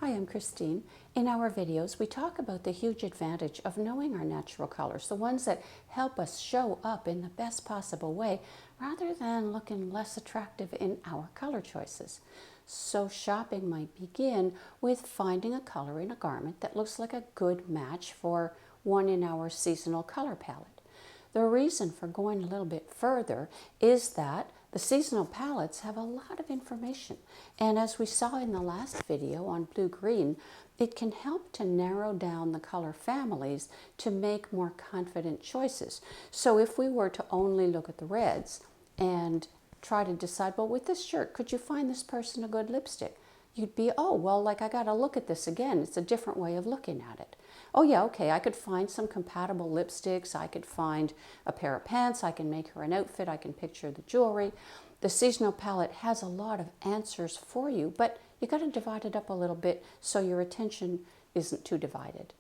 Hi, I'm Christine. In our videos, we talk about the huge advantage of knowing our natural colors, the ones that help us show up in the best possible way, rather than looking less attractive in our color choices. So shopping might begin with finding a color in a garment that looks like a good match for one in our seasonal color palette. The reason for going a little bit further is that the seasonal palettes have a lot of information, and as we saw in the last video on blue-green, it can help to narrow down the color families to make more confident choices. So if we were to only look at the reds and try to decide, well, with this shirt, could you find this person a good lipstick? You'd be, oh, well, like I gotta look at this again. It's a different way of looking at it. Oh yeah, okay, I could find some compatible lipsticks. I could find a pair of pants. I can make her an outfit. I can picture the jewelry. The seasonal palette has a lot of answers for you, but you gotta divide it up a little bit so your attention isn't too divided.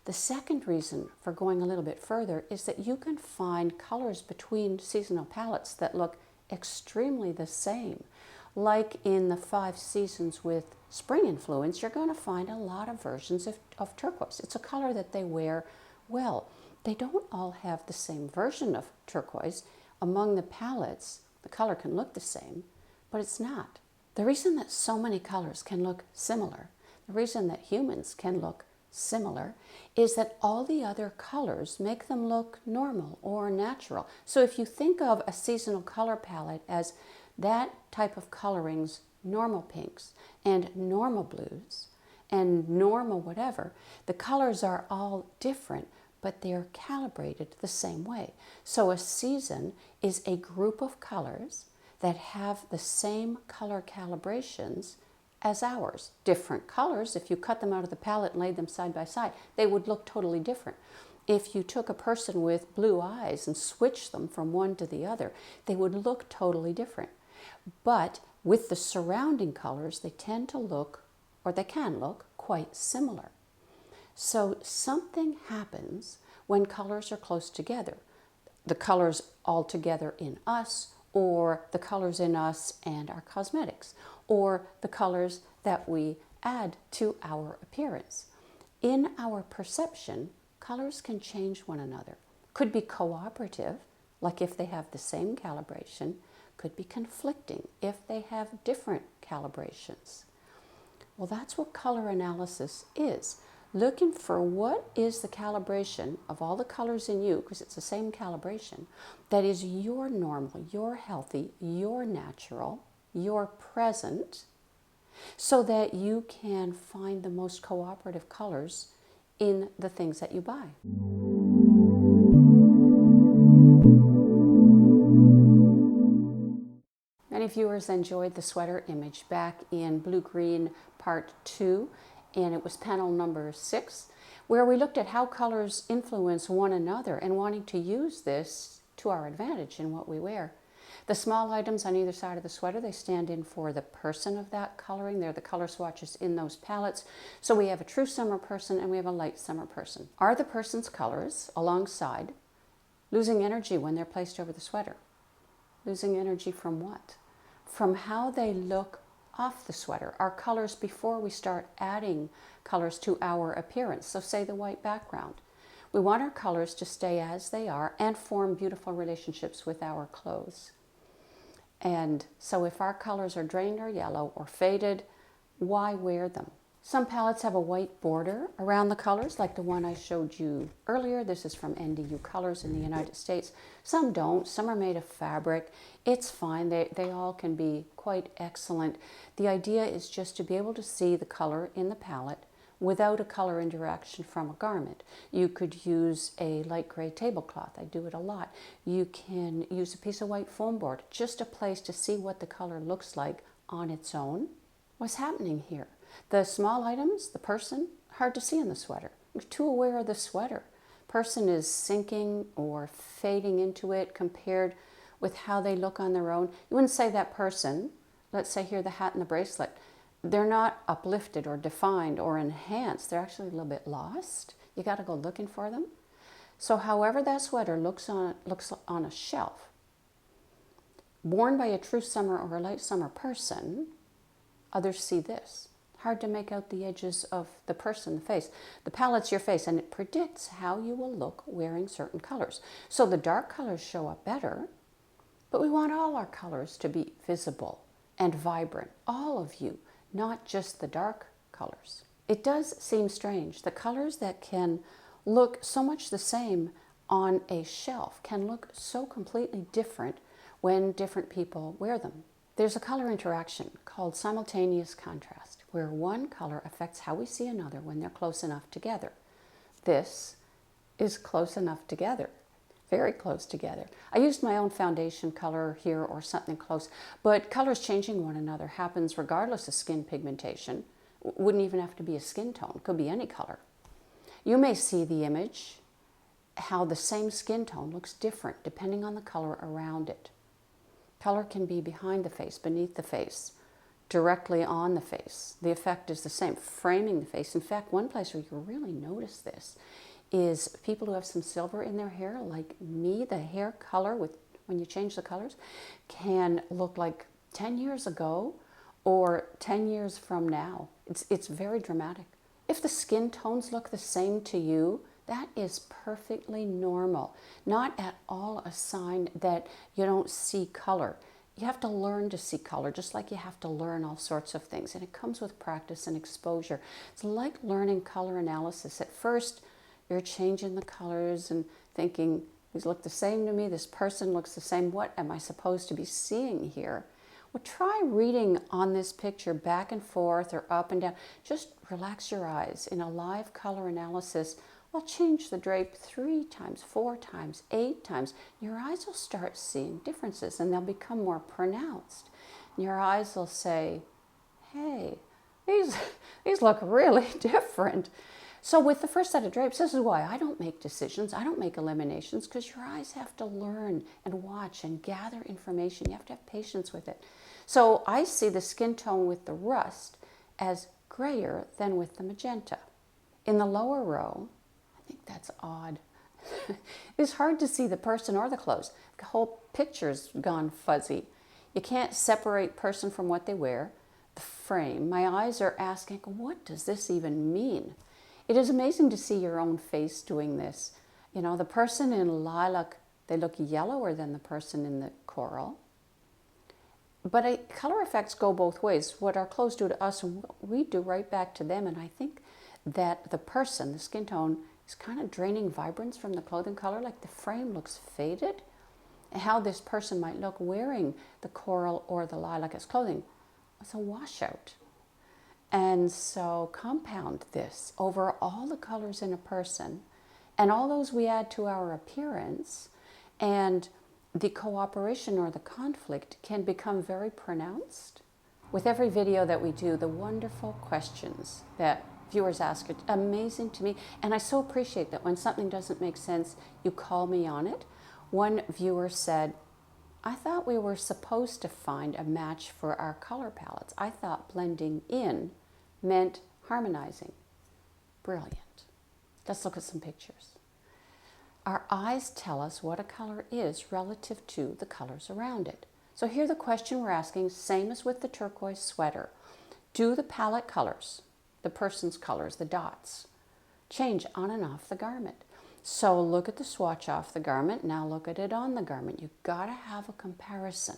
The second reason for going a little bit further is that you can find colors between seasonal palettes that look extremely the same. Like in the 5 seasons with spring influence, you're going to find a lot of versions of turquoise. It's a color that they wear well. They don't all have the same version of turquoise. Among the palettes, the color can look the same, but it's not. The reason that so many colors can look similar, the reason that humans can look similar, is that all the other colors make them look normal or natural. So if you think of a seasonal color palette as that type of colorings, normal pinks and normal blues and normal whatever, the colors are all different, but they're calibrated the same way. So a season is a group of colors that have the same color calibrations as ours. Different colors, if you cut them out of the palette and laid them side by side, they would look totally different. If you took a person with blue eyes and switched them from one to the other, they would look totally different. But with the surrounding colors, they tend to look, or they can look, quite similar. So something happens when colors are close together. The colors all together in us, or the colors in us and our cosmetics, or the colors that we add to our appearance. In our perception, colors can change one another. Could be cooperative, like if they have the same calibration, could be conflicting if they have different calibrations. Well, that's what color analysis is. Looking for what is the calibration of all the colors in you, because it's the same calibration, that is your normal, your healthy, your natural, your present, so that you can find the most cooperative colors in the things that you buy. Many viewers enjoyed the sweater image back in Blue-Green Part 2, and it was panel number 6, where we looked at how colors influence one another and wanting to use this to our advantage in what we wear. The small items on either side of the sweater, they stand in for the person of that coloring. They're the color swatches in those palettes. So we have a true summer person and we have a light summer person. Are the person's colors alongside losing energy when they're placed over the sweater? Losing energy from what? From how they look off the sweater. Our colors before we start adding colors to our appearance. So say the white background. We want our colors to stay as they are and form beautiful relationships with our clothes. And so if our colors are drained or yellow or faded, why wear them? Some palettes have a white border around the colors, like the one I showed you earlier. This is from NDU Colors in the United States. Some don't. Some are made of fabric. It's fine. They all can be quite excellent. The idea is just to be able to see the color in the palette without a color interaction from a garment. You could use a light gray tablecloth. I do it a lot. You can use a piece of white foam board, just a place to see what the color looks like on its own. What's happening here? The small items, the person, hard to see in the sweater. You're too aware of the sweater. Person is sinking or fading into it compared with how they look on their own. You wouldn't say that person, let's say here the hat and the bracelet, they're not uplifted or defined or enhanced. They're actually a little bit lost. You got to go looking for them. So however that sweater looks on a shelf, worn by a true summer or a light summer person, others see this. hard to make out the edges of the person, the face. The palette's your face, and it predicts how you will look wearing certain colors. So the dark colors show up better, but we want all our colors to be visible and vibrant. All of you, not just the dark colors. It does seem strange. The colors that can look so much the same on a shelf can look so completely different when different people wear them. There's a color interaction called simultaneous contrast, where one color affects how we see another when they're close enough together. This is close enough together, very close together. I used my own foundation color here or something close, but colors changing one another happens regardless of skin pigmentation. Wouldn't even have to be a skin tone, could be any color. You may see the image, how the same skin tone looks different depending on the color around it. Color can be behind the face, beneath the face, directly on the face. The effect is the same, framing the face. In fact, one place where you really notice this is people who have some silver in their hair, like me. The hair color, when you change the colors, can look like 10 years ago or 10 years from now. It's very dramatic. If the skin tones look the same to you, that is perfectly normal. Not at all a sign that you don't see color. You have to learn to see color, just like you have to learn all sorts of things. And it comes with practice and exposure. It's like learning color analysis. At first, you're changing the colors and thinking, these look the same to me, this person looks the same. What am I supposed to be seeing here? Well, try reading on this picture back and forth or up and down. Just relax your eyes. In a live color analysis, I'll change the drape 3 times, 4 times, 8 times. Your eyes will start seeing differences and they'll become more pronounced. And your eyes will say, hey, these look really different. So with the first set of drapes, this is why I don't make decisions. I don't make eliminations, because your eyes have to learn and watch and gather information. You have to have patience with it. So I see the skin tone with the rust as grayer than with the magenta. In the lower row, I think that's odd. It's hard to see the person or the clothes. The whole picture's gone fuzzy. You can't separate person from what they wear. The frame, my eyes are asking, what does this even mean? It is amazing to see your own face doing this. You know, the person in lilac, they look yellower than the person in the coral. But color effects go both ways. What our clothes do to us, and what we do right back to them. And I think that the person, the skin tone, is kind of draining vibrance from the clothing color, like the frame looks faded. And how this person might look wearing the coral or the lilac as clothing, it's a washout. And so compound this over all the colors in a person and all those we add to our appearance, and the cooperation or the conflict can become very pronounced. With every video that we do, the wonderful questions that viewers ask are amazing to me. And I so appreciate that when something doesn't make sense, you call me on it. One viewer said, I thought we were supposed to find a match for our color palettes. I thought blending in meant harmonizing. Brilliant. Let's look at some pictures. Our eyes tell us what a color is relative to the colors around it. So here the question we're asking, same as with the turquoise sweater. Do the palette colors, the person's colors, the dots, change on and off the garment? So look at the swatch off the garment, now look at it on the garment. You've got to have a comparison.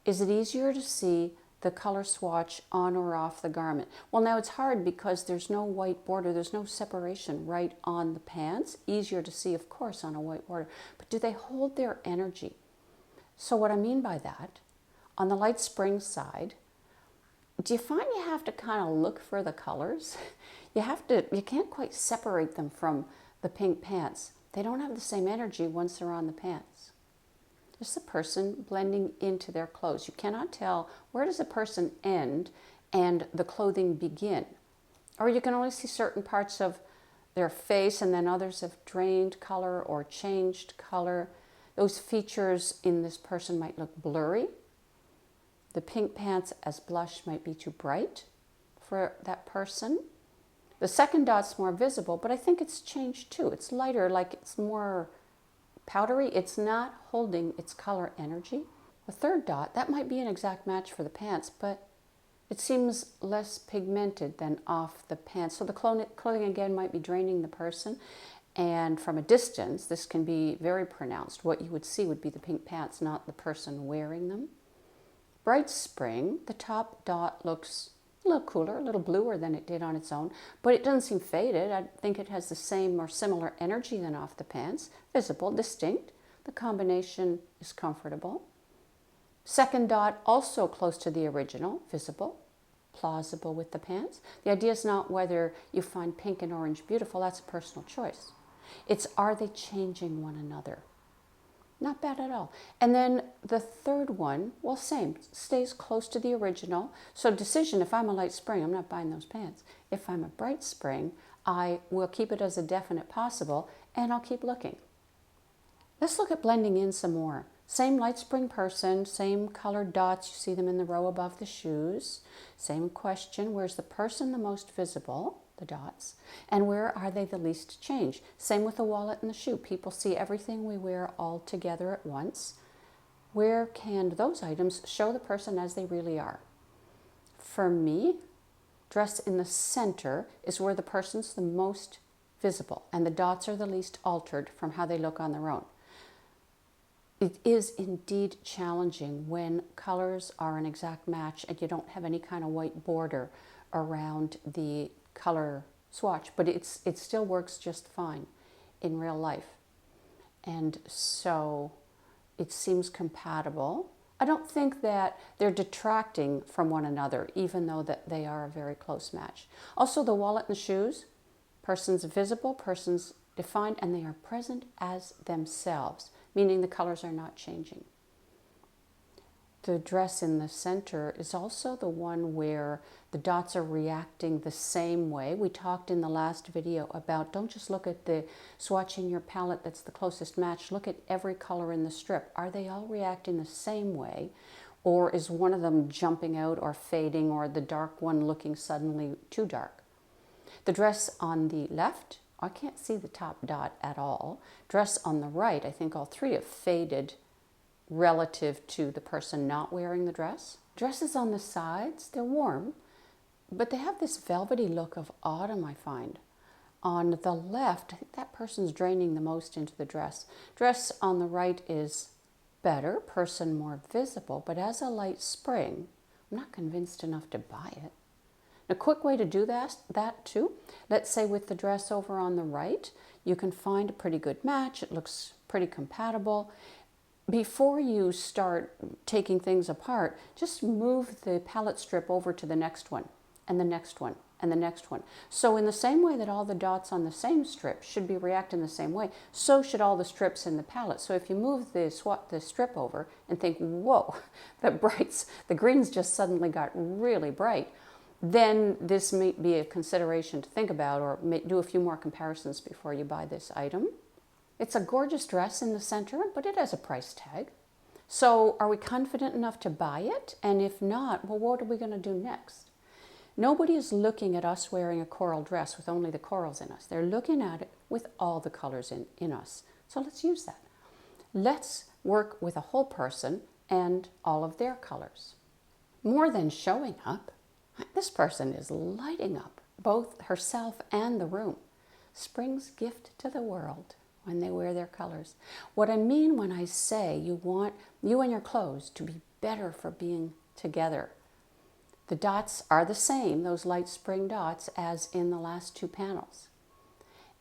Is it easier to see the color swatch on or off the garment? Well, now it's hard because there's no white border, there's no separation right on the pants. Easier to see, of course, on a white border. But do they hold their energy? So what I mean by that, on the light spring side, do you find you have to kind of look for the colors? You can't quite separate them from the pink pants. They don't have the same energy once they're on the pants. Just the person blending into their clothes. You cannot tell where does a person end and the clothing begin. Or you can only see certain parts of their face, and then others have drained color or changed color. Those features in this person might look blurry. The pink pants as blush might be too bright for that person. The second dot's more visible, but I think it's changed too. It's lighter, like it's more powdery. It's not holding its color energy. The third dot, that might be an exact match for the pants, but It seems less pigmented than off the pants. So the clothing again might be draining the person. And from a distance, this can be very pronounced. What you would see would be the pink pants, not the person wearing them. Bright Spring, the top dot looks a little cooler, a little bluer than it did on its own, but it doesn't seem faded. I think it has the same or similar energy than off the pants. Visible, distinct. The combination is comfortable. Second dot, also close to the original, visible, plausible with the pants. The idea is not whether you find pink and orange beautiful, that's a personal choice. It's, are they changing one another? Not bad at all. And then the third one, well, same, stays close to the original. So decision, if I'm a light spring, I'm not buying those pants. If I'm a bright spring, I will keep it as a definite possible, and I'll keep looking. Let's look at blending in some more. Same light spring person, same colored dots, you see them in the row above the shoes. Same question, where's the person the most visible, the dots, and where are they the least changed? Same with the wallet and the shoe. People see everything we wear all together at once. Where can those items show the person as they really are? For me, dress in the center is where the person's the most visible, and the dots are the least altered from how they look on their own. It is indeed challenging when colors are an exact match and you don't have any kind of white border around the color swatch, but it still works just fine in real life. And so it seems compatible. I don't think that they're detracting from one another, even though that they are a very close match. Also, the wallet and the shoes, person's visible, person's defined, and they are present as themselves, meaning the colors are not changing. The dress in the center is also the one where the dots are reacting the same way. We talked in the last video about don't just look at the swatch in your palette that's the closest match. Look at every color in the strip. Are they all reacting the same way? Or is one of them jumping out or fading, or the dark one looking suddenly too dark? The dress on the left, I can't see the top dot at all. Dress on the right, I think all three have faded relative to the person not wearing the dress. Dresses on the sides, they're warm, but they have this velvety look of autumn, I find. On the left, I think that person's draining the most into the dress. Dress on the right is better, person more visible, but as a light spring, I'm not convinced enough to buy it. A quick way to do that too, let's say with the dress over on the right, you can find a pretty good match. It looks pretty compatible. Before you start taking things apart, just move the palette strip over to the next one, and the next one, and the next one. So in the same way that all the dots on the same strip should be reacting the same way, so should all the strips in the palette. So if you move the strip over and think, whoa, the greens just suddenly got really bright, then this may be a consideration to think about, or do a few more comparisons before you buy this item. It's a gorgeous dress in the center, but it has a price tag. So are we confident enough to buy it? And if not, well, what are we going to do next? Nobody is looking at us wearing a coral dress with only the corals in us. They're looking at it with all the colors in us. So let's use that. Let's work with a whole person and all of their colors. More than showing up, this person is lighting up both herself and the room. Spring's gift to the world when they wear their colors. What I mean when I say you want you and your clothes to be better for being together. The dots are the same, those light spring dots, as in the last two panels.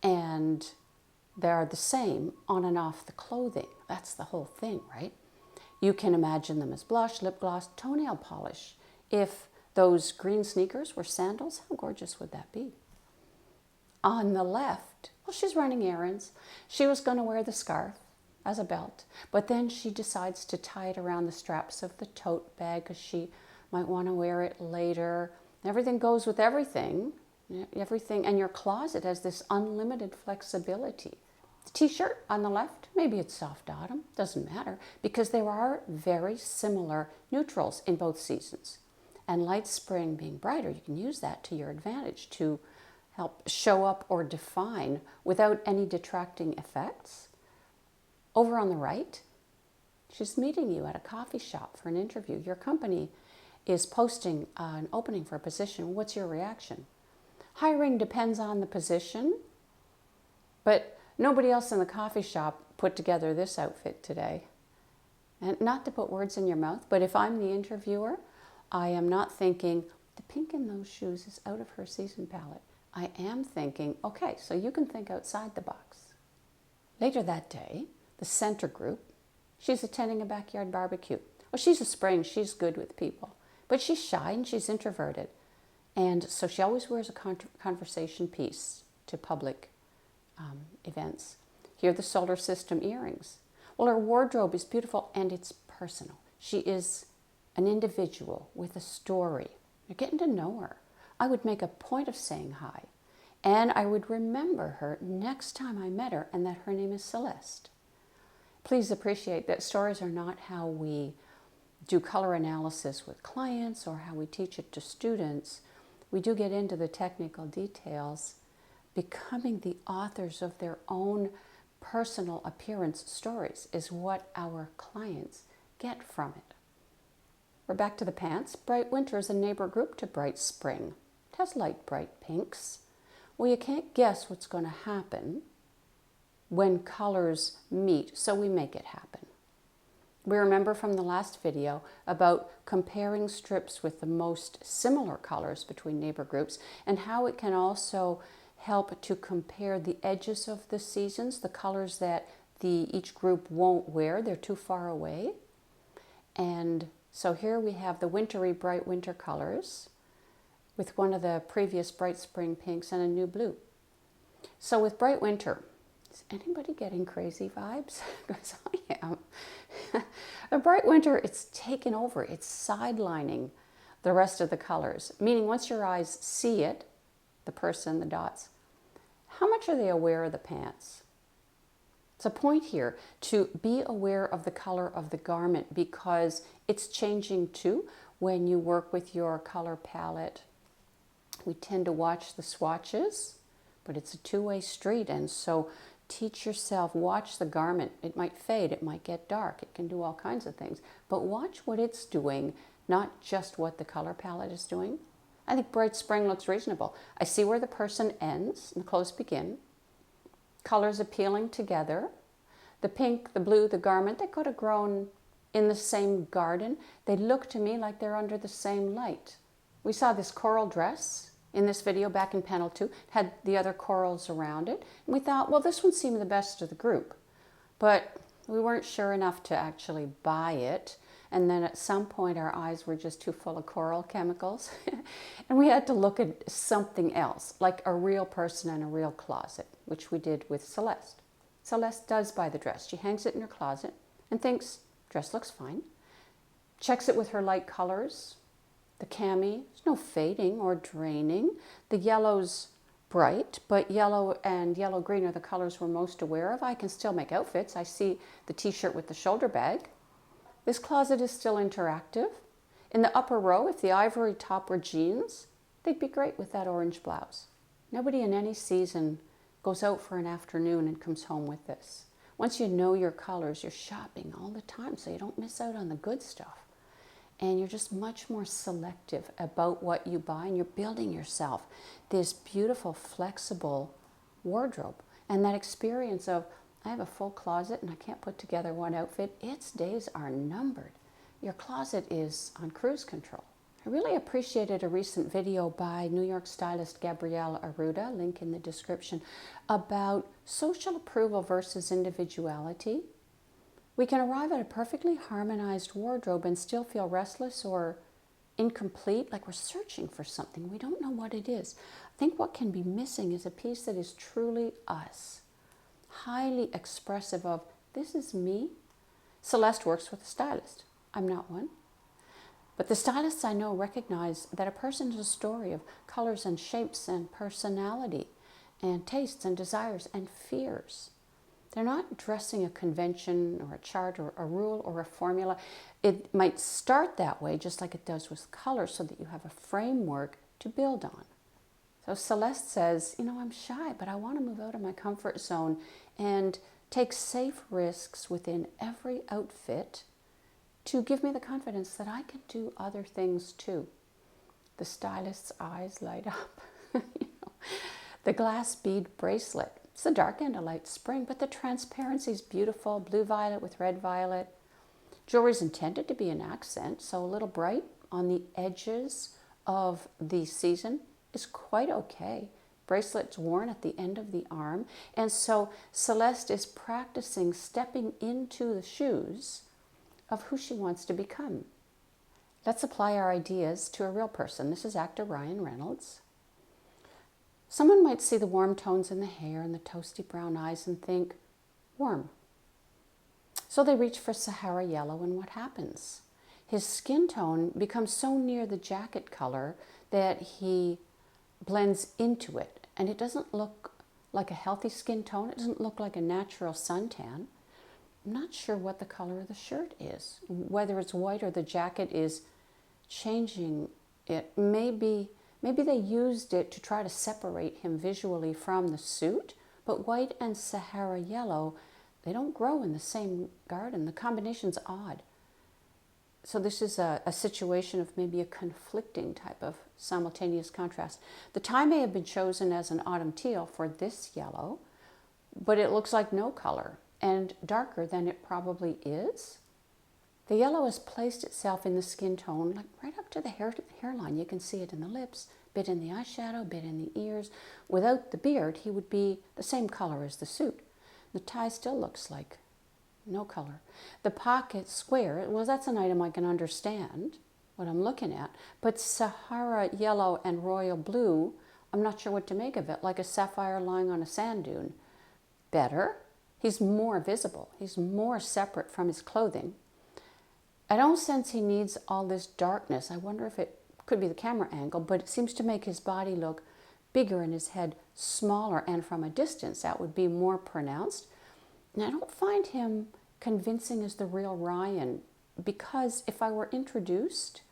And they are the same on and off the clothing. That's the whole thing, right? You can imagine them as blush, lip gloss, toenail polish. If those green sneakers were sandals, how gorgeous would that be? On the left, well, she's running errands. She was going to wear the scarf as a belt, but then she decides to tie it around the straps of the tote bag because she might want to wear it later. Everything goes with everything. Everything, and your closet has this unlimited flexibility. The t-shirt on the left, maybe it's soft autumn, doesn't matter, because there are very similar neutrals in both seasons. And light spring being brighter, you can use that to your advantage to help show up or define without any detracting effects. Over on the right, she's meeting you at a coffee shop for an interview. Your company is posting an opening for a position, what's your reaction? Hiring depends on the position, but nobody else in the coffee shop put together this outfit today. And not to put words in your mouth, but if I'm the interviewer, I am not thinking, the pink in those shoes is out of her season palette. I am thinking, okay, so you can think outside the box. Later that day, the center group, she's attending a backyard barbecue. Well, she's a spring, she's good with people, but she's shy and she's introverted. And so she always wears a conversation piece to public events. Here are the solar system earrings. Well, her wardrobe is beautiful and it's personal. She is an individual with a story. You're getting to know her. I would make a point of saying hi, and I would remember her next time I met her, and that her name is Celeste. Please appreciate that stories are not how we do color analysis with clients or how we teach it to students. We do get into the technical details. Becoming the authors of their own personal appearance stories is what our clients get from it. We're back to the pants. Bright Winter is a neighbor group to Bright Spring. It has light bright pinks. Well, you can't guess what's going to happen when colors meet, so we make it happen. We remember from the last video about comparing strips with the most similar colors between neighbor groups and how it can also help to compare the edges of the seasons, the colors that each group won't wear, they're too far away. And so here we have the wintry Bright Winter colors with one of the previous Bright Spring pinks and a new blue. So with Bright Winter, is anybody getting crazy vibes? Because I am. A Bright Winter, it's taken over. It's sidelining the rest of the colors, meaning once your eyes see it, the person, the dots, how much are they aware of the pants? It's a point here to be aware of the color of the garment because it's changing too when you work with your color palette. We tend to watch the swatches, but it's a two-way street, and so teach yourself, watch the garment. It might fade, it might get dark, it can do all kinds of things, but watch what it's doing, not just what the color palette is doing. I think Bright Spring looks reasonable. I see where the person ends and the clothes begin. Colors appealing together. The pink, the blue, the garment, they could have grown in the same garden. They look to me like they're under the same light. We saw this coral dress in this video back in panel 2. It had the other corals around it. And we thought, well, this one seemed the best of the group. But we weren't sure enough to actually buy it. And then at some point our eyes were just too full of coral chemicals. And we had to look at something else, like a real person in a real closet, which we did with Celeste. Celeste does buy the dress. She hangs it in her closet and thinks, dress looks fine. Checks it with her light colors. The cami, there's no fading or draining. The yellow's bright, but yellow and yellow-green are the colors we're most aware of. I can still make outfits. I see the t-shirt with the shoulder bag. This closet is still interactive. In the upper row, if the ivory top were jeans, they'd be great with that orange blouse. Nobody in any season goes out for an afternoon and comes home with this. Once you know your colors, you're shopping all the time so you don't miss out on the good stuff. And you're just much more selective about what you buy, and you're building yourself this beautiful, flexible wardrobe. And that experience of, I have a full closet and I can't put together one outfit, its days are numbered. Your closet is on cruise control. I really appreciated a recent video by New York stylist Gabrielle Arruda, link in the description, about social approval versus individuality. We can arrive at a perfectly harmonized wardrobe and still feel restless or incomplete, like we're searching for something. We don't know what it is. I think what can be missing is a piece that is truly us, highly expressive of, this is me. Celeste works with a stylist. I'm not one. But the stylists I know recognize that a person is a story of colors and shapes and personality and tastes and desires and fears. They're not dressing a convention or a chart or a rule or a formula. It might start that way, just like it does with color, so that you have a framework to build on. So Celeste says, I'm shy, but I want to move out of my comfort zone and take safe risks within every outfit to give me the confidence that I can do other things too. The stylist's eyes light up. You know, the glass bead bracelet. It's the dark end of light spring, but the transparency is beautiful, blue violet with red violet. Jewelry is intended to be an accent, so a little bright on the edges of the season is quite okay. Bracelet's worn at the end of the arm, and so Celeste is practicing stepping into the shoes of who she wants to become. Let's apply our ideas to a real person. This is actor Ryan Reynolds. Someone might see the warm tones in the hair and the toasty brown eyes and think, warm. So they reach for Sahara yellow, and what happens? His skin tone becomes so near the jacket color that he blends into it, and it doesn't look like a healthy skin tone. It doesn't look like a natural suntan. I'm not sure what the color of the shirt is, whether it's white or the jacket is changing it. Maybe they used it to try to separate him visually from the suit, but white and Sahara yellow, they don't grow in the same garden. The combination's odd. So this is a situation of maybe a conflicting type of simultaneous contrast. The tie may have been chosen as an autumn teal for this yellow, but it looks like no color and darker than it probably is. The yellow has placed itself in the skin tone, like right up to the hairline. You can see it in the lips, bit in the eyeshadow, bit in the ears. Without the beard, he would be the same color as the suit. The tie still looks like no color. The pocket square, well, that's an item I can understand what I'm looking at. But Sahara yellow and royal blue, I'm not sure what to make of it, like a sapphire lying on a sand dune. Better. He's more visible. He's more separate from his clothing. I don't sense he needs all this darkness. I wonder if it could be the camera angle, but it seems to make his body look bigger and his head smaller, and from a distance that would be more pronounced. And I don't find him convincing as the real Ryan, because if I were introduced,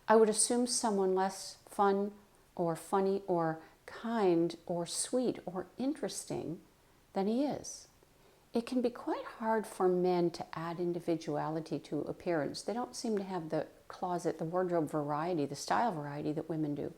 I would assume someone less fun or funny or kind or sweet or interesting than he is. It can be quite hard for men to add individuality to appearance. They don't seem to have the closet, the wardrobe variety, the style variety that women do.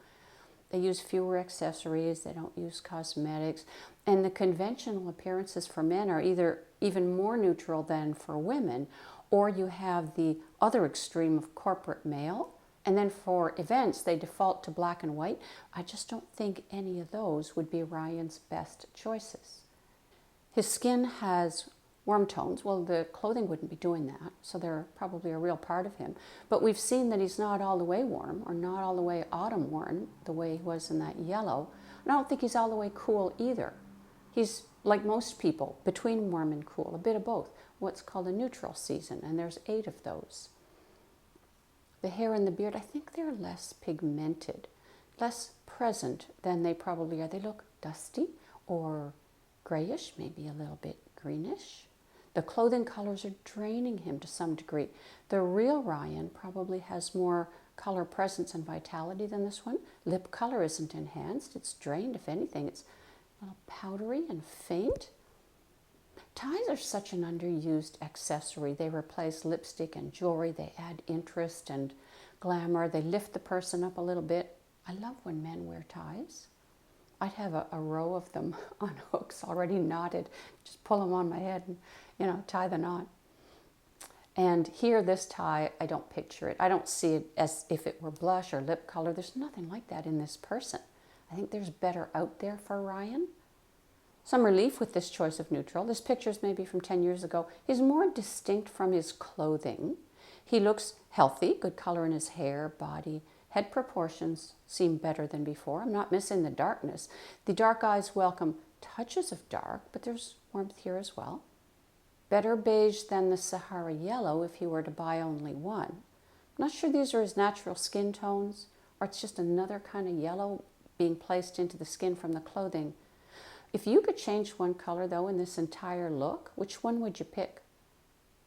They use fewer accessories, they don't use cosmetics, and the conventional appearances for men are either even more neutral than for women, or you have the other extreme of corporate male, and then for events they default to black and white. I just don't think any of those would be Ryan's best choices. His skin has warm tones. Well, the clothing wouldn't be doing that, so they're probably a real part of him. But we've seen that he's not all the way warm, or not all the way autumn worn, the way he was in that yellow. And I don't think he's all the way cool either. He's, like most people, between warm and cool, a bit of both, what's called a neutral season, and there's 8 of those. The hair and the beard, I think they're less pigmented, less present than they probably are. They look dusty or grayish, maybe a little bit greenish. The clothing colors are draining him to some degree. The real Ryan probably has more color presence and vitality than this one. Lip color isn't enhanced. It's drained. If anything, it's a little powdery and faint. Ties are such an underused accessory. They replace lipstick and jewelry. They add interest and glamour. They lift the person up a little bit. I love when men wear ties. I'd have a row of them on hooks already knotted. Just pull them on my head and, tie the knot. And here, this tie, I don't picture it. I don't see it as if it were blush or lip color. There's nothing like that in this person. I think there's better out there for Ryan. Some relief with this choice of neutral. This picture is maybe from 10 years ago. He's more distinct from his clothing. He looks healthy, good color in his hair, body. Head proportions seem better than before. I'm not missing the darkness. The dark eyes welcome touches of dark, but there's warmth here as well. Better beige than the Sahara yellow if he were to buy only one. I'm not sure these are his natural skin tones, or it's just another kind of yellow being placed into the skin from the clothing. If you could change one color, though, in this entire look, which one would you pick?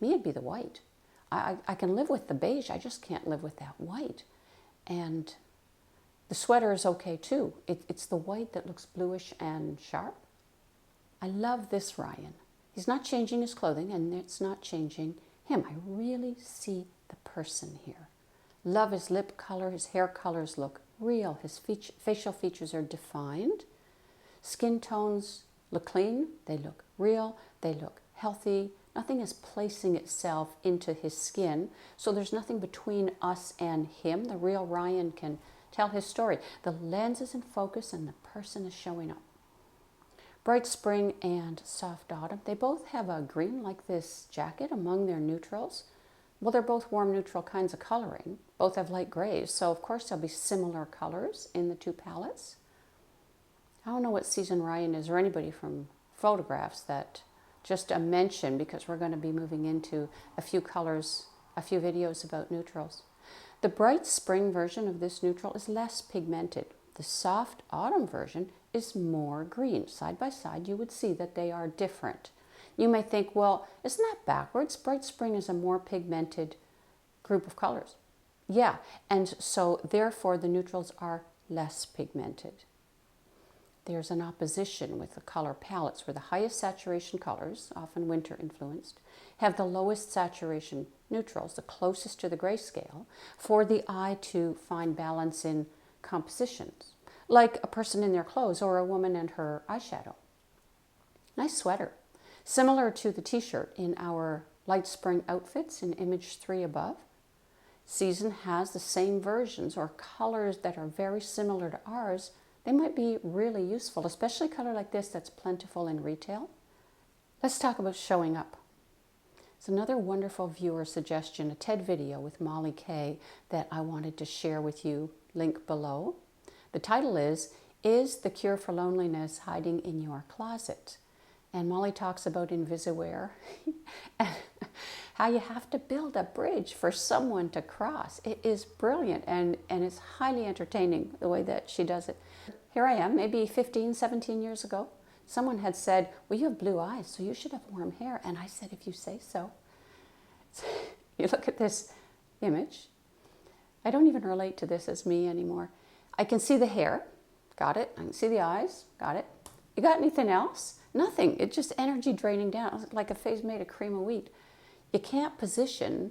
Me, it'd be the white. I can live with the beige. I just can't live with that white. And the sweater is okay, too. It's the white that looks bluish and sharp. I love this Ryan. He's not changing his clothing, and it's not changing him. I really see the person here. Love his lip color, his hair colors look real, his facial features are defined. Skin tones look clean, they look real, they look healthy. Nothing is placing itself into his skin, so there's nothing between us and him. The real Ryan can tell his story. The lens is in focus and the person is showing up. Bright spring and soft autumn. They both have a green like this jacket among their neutrals. Well, they're both warm neutral kinds of coloring. Both have light grays, so of course there'll be similar colors in the two palettes. I don't know what season Ryan is or anybody from photographs, that just a mention, because we're going to be moving into a few colors, a few videos about neutrals. The bright spring version of this neutral is less pigmented. The soft autumn version is more green. Side by side, you would see that they are different. You may think, well, isn't that backwards? Bright spring is a more pigmented group of colors. Yeah, and so therefore the neutrals are less pigmented. There's an opposition with the color palettes where the highest saturation colors, often winter influenced, have the lowest saturation neutrals, the closest to the grayscale, for the eye to find balance in compositions, like a person in their clothes or a woman and her eyeshadow. Nice sweater. Similar to the t-shirt in our light spring outfits in image 3 above. Season has the same versions or colors that are very similar to ours. They might be really useful, especially a color like this that's plentiful in retail. Let's talk about showing up. It's another wonderful viewer suggestion, a TED video with Mollie Kaye that I wanted to share with you, link below. The title is the Cure for Loneliness Hiding in Your Closet? And Mollie talks about Invisiwear and how you have to build a bridge for someone to cross. It is brilliant and it's highly entertaining the way that she does it. Here I am, maybe 15, 17 years ago. Someone had said, well, you have blue eyes, so you should have warm hair. And I said, if you say so. You look at this image. I don't even relate to this as me anymore. I can see the hair. Got it. I can see the eyes. Got it. You got anything else? Nothing. It's just energy draining down. It's like a face made of cream of wheat. You can't position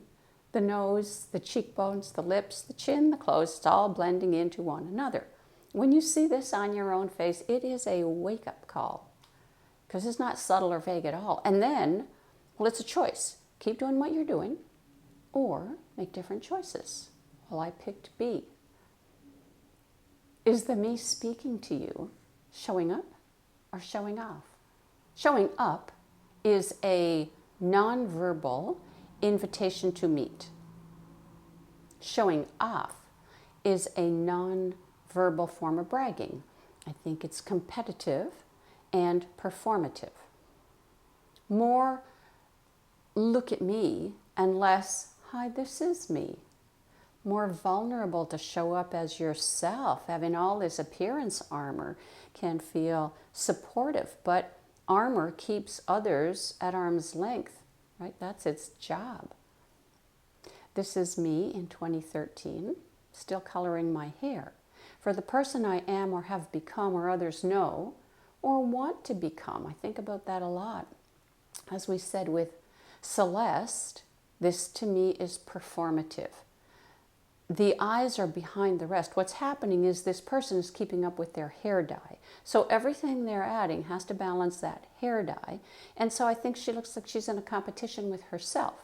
the nose, the cheekbones, the lips, the chin, the clothes. It's all blending into one another. When you see this on your own face, it is a wake-up call because it's not subtle or vague at all. And then, well, it's a choice. Keep doing what you're doing or make different choices. Well, I picked B. Is the me speaking to you showing up or showing off? Showing up is a nonverbal invitation to meet. Showing off is a nonverbal form of bragging. I think it's competitive and performative. More look at me and less, hi, this is me. More vulnerable to show up as yourself, having all this appearance armor can feel supportive, but armor keeps others at arm's length, right? That's its job. This is me in 2013, still coloring my hair. For the person I am or have become or others know or want to become, I think about that a lot. As we said with Celeste, this to me is performative. The eyes are behind the rest. What's happening is this person is keeping up with their hair dye. So everything they're adding has to balance that hair dye. And so I think she looks like she's in a competition with herself.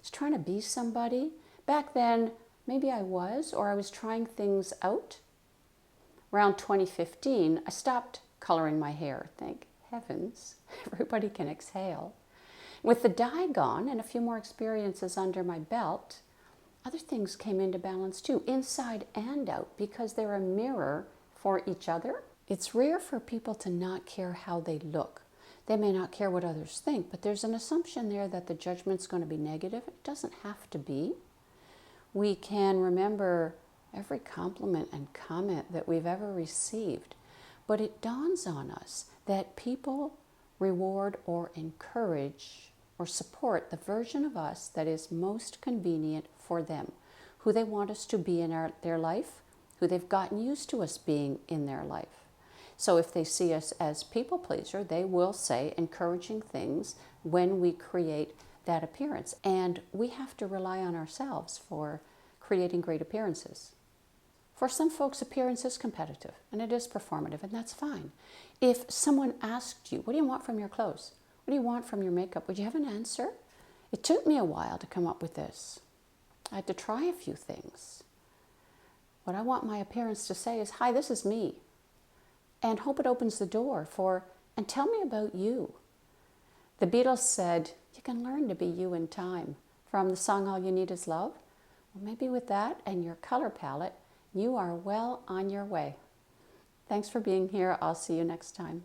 She's trying to be somebody. Back then, maybe I was, or I was trying things out. Around 2015, I stopped coloring my hair. Thank heavens, everybody can exhale. With the dye gone and a few more experiences under my belt, other things came into balance too, inside and out, because they're a mirror for each other. It's rare for people to not care how they look. They may not care what others think, but there's an assumption there that the judgment's going to be negative. It doesn't have to be. We can remember every compliment and comment that we've ever received, but it dawns on us that people reward or encourage or support the version of us that is most convenient for them, who they want us to be in their life, who they've gotten used to us being in their life. So if they see us as people pleaser, they will say encouraging things when we create that appearance. And we have to rely on ourselves for creating great appearances. For some folks, appearance is competitive and it is performative, and that's fine. If someone asked you, what do you want from your clothes? What do you want from your makeup? Would you have an answer? It took me a while to come up with this. I had to try a few things. What I want my appearance to say is, hi, this is me. And hope it opens the door for, and tell me about you. The Beatles said, you can learn to be you in time. From the song, All You Need Is Love. Well, maybe with that and your color palette, you are well on your way. Thanks for being here. I'll see you next time.